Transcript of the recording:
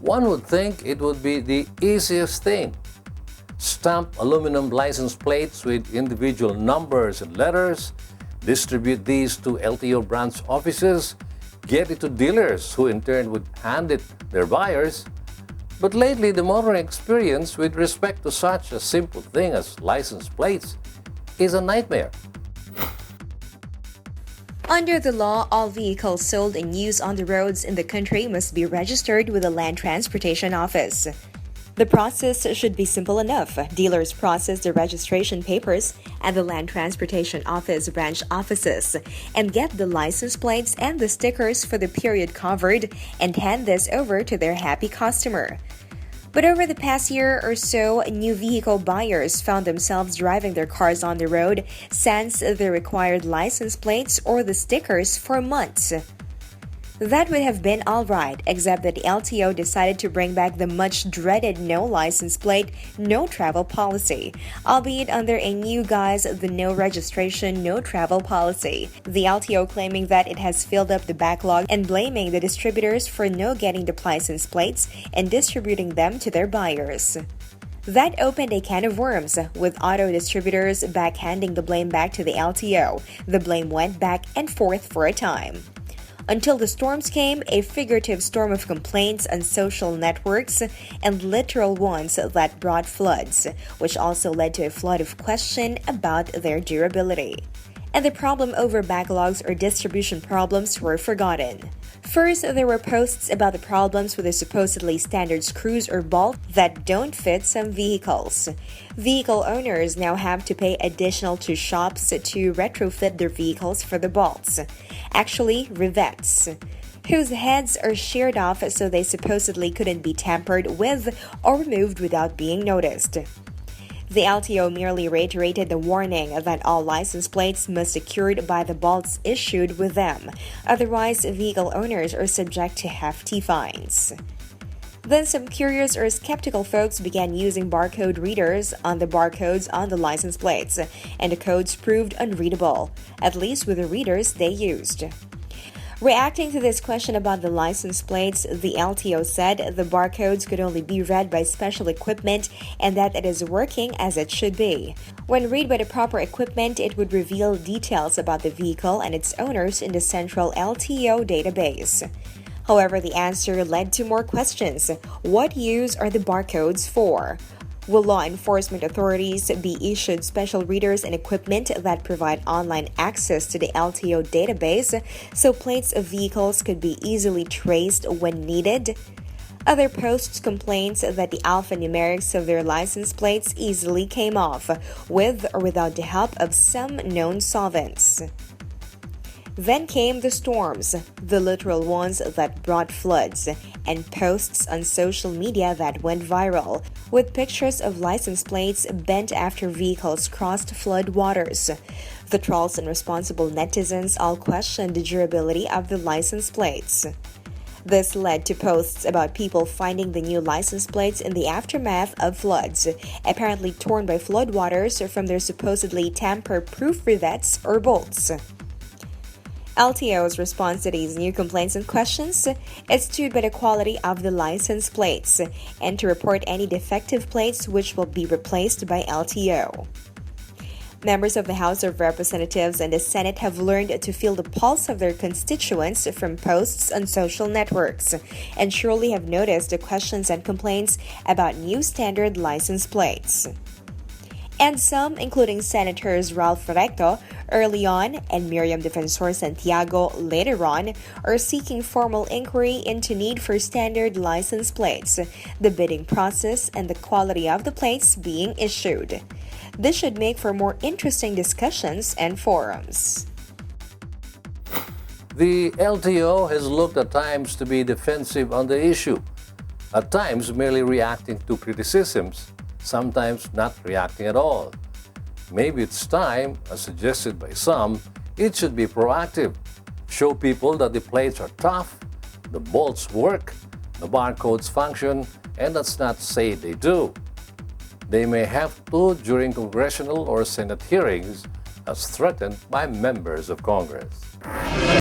One would think it would be the easiest thing. Stamp aluminum license plates with individual numbers and letters, distribute these to LTO branch offices, get it to dealers who in turn would hand it their buyers. But lately, the motoring experience with respect to such a simple thing as license plates is a nightmare. Under the law, all vehicles sold and used on the roads in the country must be registered with the Land Transportation Office. The process should be simple enough. Dealers process the registration papers at the Land Transportation Office branch offices and get the license plates and the stickers for the period covered and hand this over to their happy customer. But over the past year or so, new vehicle buyers found themselves driving their cars on the road sans the required license plates or the stickers for months. That would have been alright, except that the LTO decided to bring back the much-dreaded no license plate, no travel policy, albeit under a new guise, the no registration, no travel policy. The LTO claiming that it has filled up the backlog and blaming the distributors for no getting the license plates and distributing them to their buyers. That opened a can of worms, with auto distributors backhanding the blame back to the LTO. The blame went back and forth for a time. Until the storms came, a figurative storm of complaints on social networks and literal ones that brought floods, which also led to a flood of question about their durability. And the problem over backlogs or distribution problems were forgotten. First, there were posts about the problems with the supposedly standard screws or bolts that don't fit some vehicles. Vehicle owners now have to pay additional to shops to retrofit their vehicles for the bolts. Actually, rivets, whose heads are sheared off so they supposedly couldn't be tampered with or removed without being noticed. The LTO merely reiterated the warning that all license plates must be secured by the bolts issued with them, otherwise vehicle owners are subject to hefty fines. Then some curious or skeptical folks began using barcode readers on the barcodes on the license plates, and the codes proved unreadable, at least with the readers they used. Reacting to this question about the license plates, the LTO said the barcodes could only be read by special equipment and that it is working as it should be. When read by the proper equipment, it would reveal details about the vehicle and its owners in the central LTO database. However, the answer led to more questions. What use are the barcodes for? Will law enforcement authorities be issued special readers and equipment that provide online access to the LTO database so plates of vehicles could be easily traced when needed? Other posts complained that the alphanumerics of their license plates easily came off, with or without the help of some known solvents. Then came the storms, the literal ones that brought floods, and posts on social media that went viral, with pictures of license plates bent after vehicles crossed flood waters. The trolls and responsible netizens all questioned the durability of the license plates. This led to posts about people finding the new license plates in the aftermath of floods, apparently torn by floodwaters from their supposedly tamper-proof rivets or bolts. LTO's response to these new complaints and questions is stood by the quality of the license plates and to report any defective plates which will be replaced by LTO. Members of the House of Representatives and the Senate have learned to feel the pulse of their constituents from posts on social networks and surely have noticed the questions and complaints about new standard license plates. And some, including Senators Ralph Recto early on and Miriam Defensor Santiago later on, are seeking formal inquiry into need for standard license plates, the bidding process, and the quality of the plates being issued. This should make for more interesting discussions and forums. The LTO has looked at times to be defensive on the issue, at times merely reacting to criticisms, sometimes not reacting at all. Maybe it's time, as suggested by some, it should be proactive. Show people that the plates are tough, the bolts work, the barcodes function, and let's not say they do. They may have to during congressional or Senate hearings as threatened by members of Congress.